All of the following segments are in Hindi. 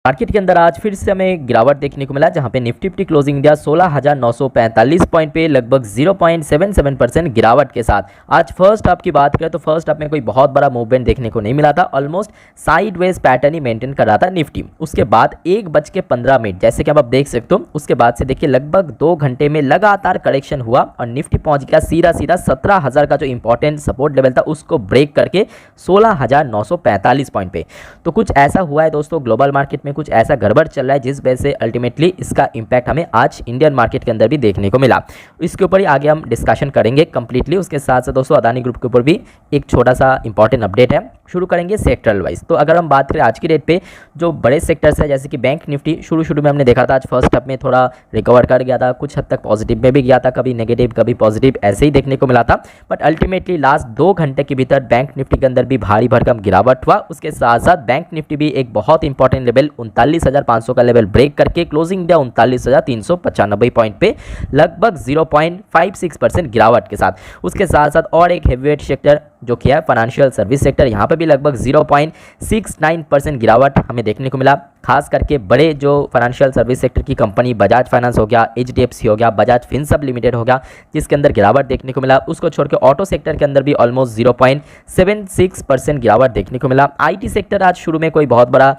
मार्केट के अंदर आज फिर से हमें गिरावट देखने को मिला, जहां पे निफ्टी क्लोजिंग इंडिया 16,945 पॉइंट पे लगभग 0.77% गिरावट के साथ आज फर्स्ट हाफ की बात करें तो फर्स्ट हाफ में कोई बहुत बड़ा मूवमेंट देखने को नहीं मिला था। ऑलमोस्ट साइडवेज पैटर्न ही मेंटेन कर रहा था निफ्टी। उसके बाद 1:15 जैसे कि आप देख सकते हो, उसके बाद से देखिए लगभग 2 घंटे में लगातार करेक्शन हुआ और निफ्टी पहुंच गया सीधा 17,000 का जो इंपॉर्टेंट सपोर्ट लेवल था उसको ब्रेक करके 16,945 पॉइंट पे। तो कुछ ऐसा हुआ है दोस्तों, ग्लोबल मार्केट में कुछ ऐसा गड़बड़ चल रहा है जिस वजह से अल्टीमेटली इसका इंपैक्ट हमें आज इंडियन मार्केट के अंदर भी देखने को मिला। इसके ऊपर ही आगे हम डिस्कशन करेंगे कंप्लीटली। उसके साथ साथ दोस्तों अदानी ग्रुप के ऊपर भी एक छोटा सा इंपॉर्टेंट अपडेट है। शुरू करेंगे सेक्टरल वाइज। तो अगर हम बात करें आज की डेट पे जो बड़े सेक्टर्स है, जैसे कि बैंक निफ्टी शुरू में हमने देखा था आज फर्स्ट हाफ में थोड़ा रिकवर कर गया था, कुछ हद तक पॉजिटिव में भी गया था, कभी नेगेटिव कभी पॉजिटिव ऐसे ही देखने को मिला था। बट अल्टीमेटली लास्ट 2 घंटे के भीतर बैंक निफ्टी के अंदर भी भारी भरकम गिरावट हुआ। उसके साथ साथ बैंक निफ्टी भी एक बहुत इंपॉर्टेंट लेवल 39,500 का लेवल ब्रेक करके क्लोजिंग दिया 39,395 पॉइंट पे लगभग 0.56% गिरावट के साथ। उसके साथ साथ और एक हेवीवेट सेक्टर जो कि है फाइनेंशियल सर्विस सेक्टर, यहाँ पे भी लगभग 0.69% गिरावट हमें देखने को मिला। खास करके बड़े जो फाइनेंशियल सर्विस सेक्टर की कंपनी बजाज फाइनेंस हो गया, HDFC हो गया, बजाज फिनसर्व लिमिटेड हो गया, जिसके अंदर गिरावट देखने को मिला। उसको छोड़ के ऑटो सेक्टर के अंदर भी ऑलमोस्ट 0.76% गिरावट देखने को मिला। IT सेक्टर आज शुरू में कोई बहुत बड़ा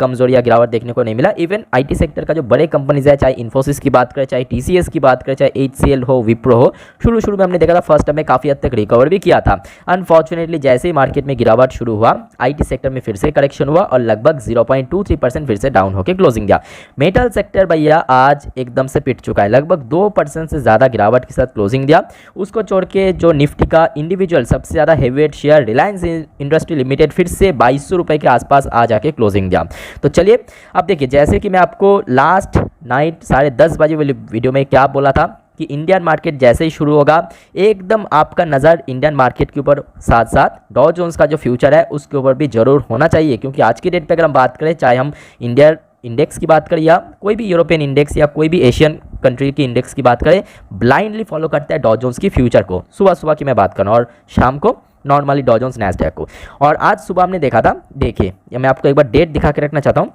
कमजोरी या गिरावट देखने को नहीं मिला। इवन IT सेक्टर का जो बड़े कंपनीज है, चाहे इन्फोसिस की बात करें, चाहे TCS की बात करें, चाहे HCL हो, विप्रो हो, शुरू में हमने देखा था फर्स्ट में काफ़ी हद तक रिकवर भी किया था। अनफॉर्चुनेटली जैसे ही मार्केट में गिरावट शुरू हुआ, IT सेक्टर में फिर से करेक्शन हुआ और लगभग 0.23% फिर से डाउन होकर क्लोजिंग दिया। मेटल सेक्टर भैया आज एकदम से पिट चुका है, लगभग 2% से ज़्यादा गिरावट के साथ क्लोजिंग दिया। उसको छोड़ के जो निफ्टी का इंडिविजुअल सबसे ज़्यादा heavyweight share Reliance industry limited फिर से 2200 रुपये के आसपास आ जाके क्लोजिंग दिया। तो चलिए अब देखिए, जैसे कि मैं आपको लास्ट नाइट 10:30 बजे वाली वीडियो में क्या बोला था कि इंडियन मार्केट जैसे ही शुरू होगा एकदम आपका नज़र इंडियन मार्केट के ऊपर साथ साथ डॉ जोन्स का जो फ्यूचर है उसके ऊपर भी जरूर होना चाहिए। क्योंकि आज की डेट पे अगर हम बात करें, चाहे हम इंडिया इंडेक्स की बात करें या कोई भी यूरोपियन इंडेक्स या कोई भी एशियन कंट्री की इंडेक्स की बात करें, ब्लाइंडली फॉलो करता है डॉ जोन्स की फ्यूचर को। सुबह की मैं बात कर रहा हूँ और शाम को नॉर्मली डॉ जोन्स नैस्डैक को। और आज सुबह हमने देखा था, देखिए मैं आपको एक बार डेट दिखा के रखना चाहता हूँ।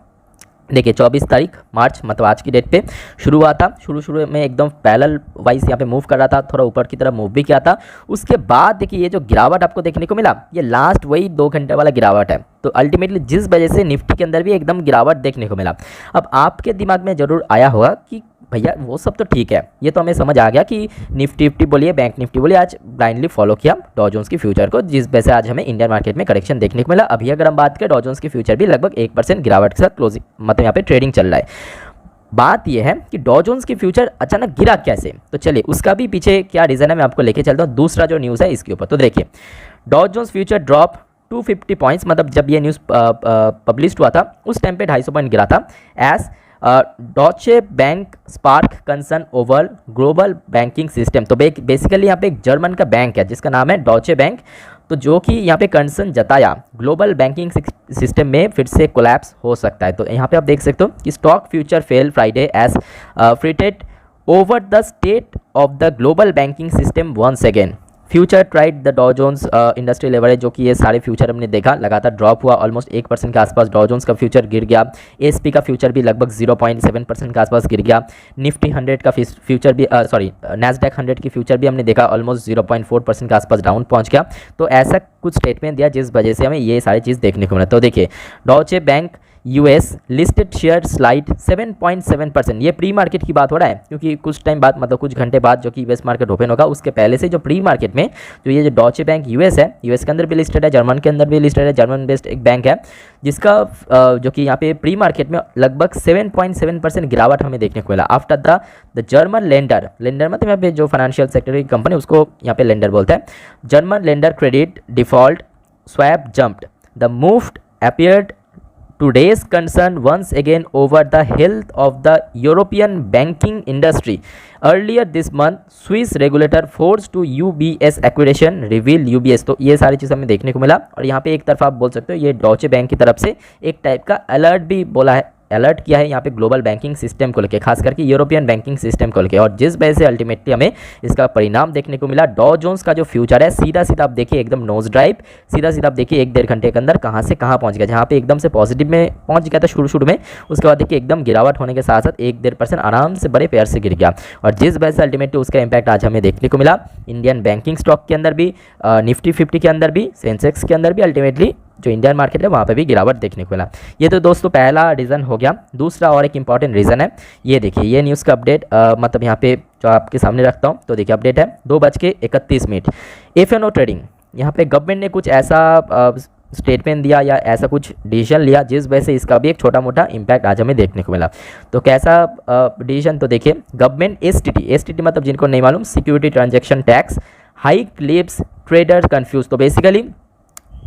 देखिए 24 तारीख मार्च मतलब आज की डेट पे शुरू हुआ था। शुरू में एकदम पैरेलल वाइज यहाँ पे मूव कर रहा था, थोड़ा ऊपर की तरफ मूव भी किया था। उसके बाद देखिए ये जो गिरावट आपको देखने को मिला, ये लास्ट वही 2 घंटे वाला गिरावट है। तो अल्टीमेटली जिस वजह से निफ्टी के अंदर भी एकदम गिरावट देखने को मिला। अब आपके दिमाग में जरूर आया होगा कि भैया वो सब तो ठीक है, ये तो हमें समझ आ गया कि निफ्टी बोलिए बैंक निफ्टी बोलिए आज ब्लाइंडली फॉलो किया डॉ जोन्स की फ्यूचर को, जिस वजह से आज हमें इंडियन मार्केट में करेक्शन देखने को मिला। अभी अगर हम बात करें डॉ जोन्स की फ्यूचर भी लगभग 1% गिरावट के साथ क्लोजिंग मतलब यहाँ पे ट्रेडिंग चल रहा है। बात यह है कि डॉ जोन्स की फ्यूचर अचानक गिरा कैसे, तो चलिए उसका भी पीछे क्या रीज़न है मैं आपको लेके चलता हूँ। दूसरा जो न्यूज़ है इसके ऊपर, तो देखिए डॉ जोन्स फ्यूचर ड्रॉप 250 पॉइंट्स, मतलब जब ये न्यूज़ पब्लिश हुआ था उस टाइम पे 250 पॉइंट गिरा था। As Deutsche bank spark concern over global banking system. तो बेसिकली यहाँ पे एक जर्मन का बैंक है जिसका नाम है डॉचे बैंक, तो जो कि यहाँ पे कंसर्न जताया ग्लोबल बैंकिंग सिस्टम में फिर से कोलैप्स हो सकता है। तो यहाँ पे आप देख सकते हो कि stock future fell Friday as fretted over the state of the global banking system once again. Future tried the Dow Jones industry leverage, जो कि ये सारे फ्यूचर हमने देखा लगातार ड्रॉप हुआ, ऑलमोस्ट 1% के आसपास डॉ जोन्स का फ्यूचर गिर गया। एसपी का फ्यूचर भी लगभग 0.7% के आसपास गिर गया। निफ्टी 100 का फ्यूचर भी नैस्डैक 100 की फ्यूचर भी हमने देखा ऑलमोस्ट 0.4% के आसपास डाउन पहुंच गया। तो ऐसा कुछ स्टेटमेंट दिया जिस वजह से हमें ये सारी चीज़ देखने को मिला। तो देखिए डॉचे bank US listed share slide 7.7%। ये प्री मार्केट की बात हो रहा है क्योंकि कुछ टाइम बाद मतलब कुछ घंटे बाद जो कि US मार्केट ओपन होगा उसके पहले से जो प्री मार्केट में जो ये जो डॉचे बैंक US है, US के अंदर भी लिस्टेड है, जर्मन के अंदर भी लिस्टेड है, जर्मन बेस्ड एक बैंक है जिसका जो कि यहाँ पे प्री मार्केट में लगभग 7.7% गिरावट हमें देखने को मिला। आफ्टर द जर्मन लेंडर मतलब यहाँ पे जो फाइनेंशियल सेक्टर की कंपनी उसको यहाँ पे लेंडर बोलते हैं। German lender credit default swap jumped the move appeared today's concern once again over the health of the European banking industry. Earlier this month, Swiss regulator forced to UBS acquisition reveal UBS। तो ये सारी चीज़ हमें देखने को मिला और यहाँ पे एक तरफ आप बोल सकते हो ये डॉचे बैंक की तरफ से एक टाइप का अलर्ट भी बोला है अलर्ट किया है यहाँ पे ग्लोबल बैंकिंग सिस्टम को लेकर, खास करके यूरोपियन बैंकिंग सिस्टम को लेकर, और जिस वजह से अल्टीमेटली हमें इसका परिणाम देखने को मिला। डॉ जोन्स का जो फ्यूचर है सीधा सीधा आप देखिए एकदम नोज ड्राइव, सीधा सीधा आप देखिए 1-1.5 घंटे के अंदर कहाँ से कहाँ पहुँच गया, जहाँ पे एकदम से पॉजिटिव में पहुँच गया था शुरू में, उसके बाद देखिए एकदम गिरावट होने के साथ साथ 1-1.5% आराम से बड़े पेयर से गिर गया, और जिस वजह से अल्टीमेटली उसका इंपैक्ट आज हमें देखने को मिला इंडियन बैंकिंग स्टॉक के अंदर भी, निफ्टी 50 के अंदर भी, सेंसेक्स के अंदर भी, अल्टीमेटली जो इंडियन मार्केट है वहाँ पे भी गिरावट देखने को मिला। ये तो दोस्तों पहला रीज़न हो गया। दूसरा और एक इंपॉर्टेंट रीज़न है, ये देखिए ये न्यूज़ का अपडेट मतलब यहाँ पे जो आपके सामने रखता हूँ, तो देखिए अपडेट है 2:31 एफएनओ ट्रेडिंग, यहाँ पे गवर्नमेंट ने कुछ ऐसा स्टेटमेंट दिया या ऐसा कुछ डिसीजन लिया जिस वजह से इसका भी एक छोटा मोटा इम्पैक्ट आज हमें देखने को मिला। तो कैसा डिसीजन, तो देखिए गवर्नमेंट एसटीटी मतलब जिनको नहीं मालूम security transaction tax hike leaves trader confuse. तो बेसिकली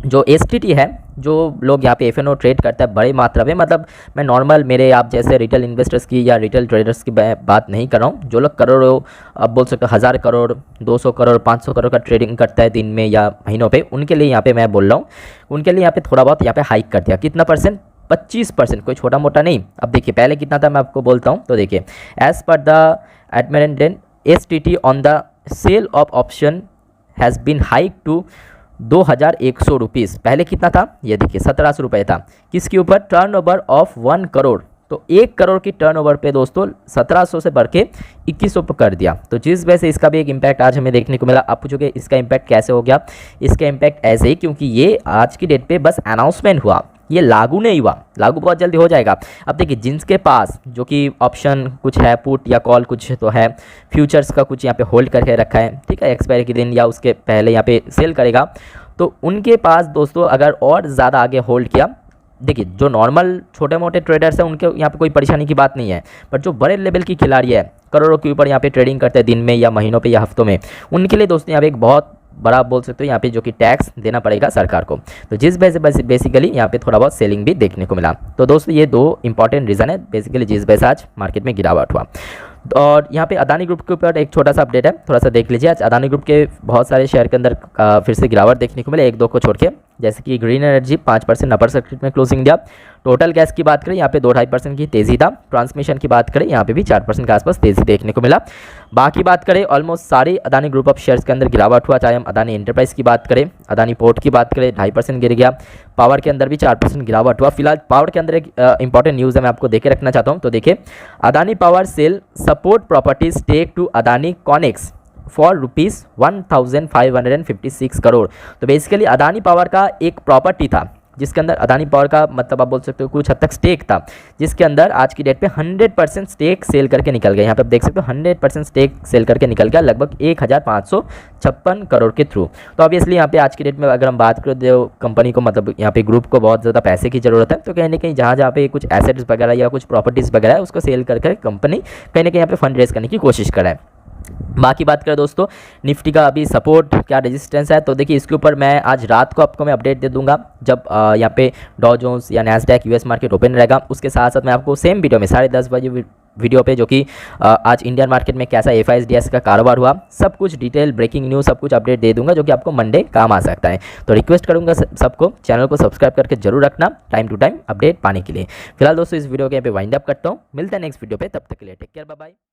जो एसटीटी है, जो लोग यहाँ पे एफएनओ ट्रेड करता है बड़ी मात्रा में, मतलब मैं नॉर्मल मेरे आप जैसे रिटेल इन्वेस्टर्स की या रिटेल ट्रेडर्स की बात नहीं कर रहा हूँ, जो लोग करोड़ों, अब बोल सकते हो 1000 करोड़ 200 करोड़ 500 करोड़ का ट्रेडिंग करता है दिन में या महीनों पे, उनके लिए यहाँ पे मैं बोल रहा हूँ, उनके लिए यहाँ पे थोड़ा बहुत यहाँ पे हाइक कर दिया। कितना परसेंट? 25%, कोई छोटा मोटा नहीं। अब देखिए पहले कितना था मैं आपको बोलता हूँ, तो देखिए as per the amendment STT on the sale of option has been hike to 2100 rupees. पहले कितना था? ये देखिए 1700 रुपये था। किसके ऊपर? Turnover of 1 crore. तो 1 करोड़ की टर्नओवर पे दोस्तों 1700 से बढ़ के 2100 पर कर दिया। तो जिस वजह से इसका भी एक इम्पैक्ट आज हमें देखने को मिला। आप पूछोगे इसका इम्पैक्ट कैसे हो गया? इसका इम्पैक्ट ऐसे ही, क्योंकि ये आज की डेट पे बस अनाउंसमेंट हुआ, ये लागू नहीं हुआ। लागू बहुत जल्दी हो जाएगा। अब देखिए जिनके पास जो कि ऑप्शन कुछ है, पुट या कॉल कुछ तो है, फ्यूचर्स का कुछ यहाँ पे होल्ड करके रखा है, ठीक है, एक्सपायरी के दिन या उसके पहले यहाँ पे सेल करेगा, तो उनके पास दोस्तों अगर और ज़्यादा आगे होल्ड किया, देखिए जो नॉर्मल छोटे मोटे ट्रेडर्स हैं उनके यहाँ पे कोई परेशानी की बात नहीं है, पर जो बड़े लेवल की खिलाड़ी है, करोड़ों के ऊपर यहाँ पे ट्रेडिंग करते हैं दिन में या महीनों पे या हफ्तों में, उनके लिए दोस्तों यहाँ पे एक बहुत बड़ा बोल सकते हो यहाँ पे जो कि टैक्स देना पड़ेगा सरकार को। तो जिस वजह से बेसिकली यहाँ पे थोड़ा बहुत सेलिंग भी देखने को मिला। तो दोस्तों ये 2 इंपॉर्टेंट रीज़न है बेसिकली जिस वजह से आज मार्केट में गिरावट हुआ। और यहाँ पे अदानी ग्रुप के ऊपर एक छोटा सा अपडेट है, थोड़ा सा देख लीजिए। आज अदानी ग्रुप के बहुत सारे शेयर के अंदर फिर से गिरावट देखने को मिले, 1-2 को छोड़ के, जैसे कि ग्रीन एनर्जी 5% अपर सर्किट में क्लोजिंग दिया। टोटल गैस की बात करें यहाँ पे 2-2.5% की तेज़ी था। ट्रांसमिशन की बात करें यहाँ पे भी 4% के आसपास तेज़ी देखने को मिला। बाकी बात करें ऑलमोस्ट सारे अदानी ग्रुप ऑफ शेयर्स के अंदर गिरावट हुआ, चाहे हम अदानी एंटरप्राइज की बात करें, अदानी पोर्ट की बात करें 2.5% गिर गया। पावर के अंदर भी 4% गिरावट हुआ। फिलहाल पावर के अंदर एक इंपॉर्टेंट न्यूज़ है, मैं आपको देखे रखना चाहता हूँ। तो देखिए Adani power sell support property stake to Adani Connex for ₹1556 crore. तो बेसिकली अदानी पावर का एक प्रॉपर्टी था जिसके अंदर अदानी पावर का मतलब आप बोल सकते हो कुछ हद तक स्टेक था, जिसके अंदर आज की डेट पे 100% स्टेक सेल करके निकल गया। यहाँ पे आप देख सकते हो 100% स्टेक सेल करके निकल गया लगभग 1556 करोड़ के थ्रू। तो ऑब्वियसली यहाँ पे आज की डेट में अगर हम बात करें तो कंपनी को मतलब यहाँ पे ग्रुप को बहुत ज़्यादा पैसे की ज़रूरत है, तो कहीं ना कहीं जहाँ पे कुछ एसेट्स वगैरह या कुछ प्रॉपर्टीज़ वगैरह है उसको सेल करके कंपनी कहीं ना कहीं यहाँ पे फंड रेज करने की कोशिश कर रहा है। बाकी बात करें दोस्तों निफ्टी का अभी सपोर्ट क्या रेजिस्टेंस है, तो देखिए इसके ऊपर मैं आज रात को आपको मैं अपडेट दे दूंगा जब यहाँ पे डॉ जोन्स या नैस्डैक यूएस मार्केट ओपन रहेगा। उसके साथ साथ मैं आपको सेम वीडियो में 10:30 बजे वीडियो पे जो कि आज इंडियन मार्केट में कैसा FISDS का कारोबार हुआ, सब कुछ डिटेल ब्रेकिंग न्यूज़ सब कुछ अपडेट दे दूंगा जो कि आपको मंडे काम आ सकता है। तो रिक्वेस्ट करूंगा सबको चैनल को सब्सक्राइब करके जरूर रखना टाइम टू टाइम अपडेट पाने के लिए। फिलहाल दोस्तों इस वीडियो के यहाँ पे वाइंड अप करता हूँ, मिलते हैं नेक्स्ट वीडियो पे, तब तक के लिए टेक केयर, बाय बाय।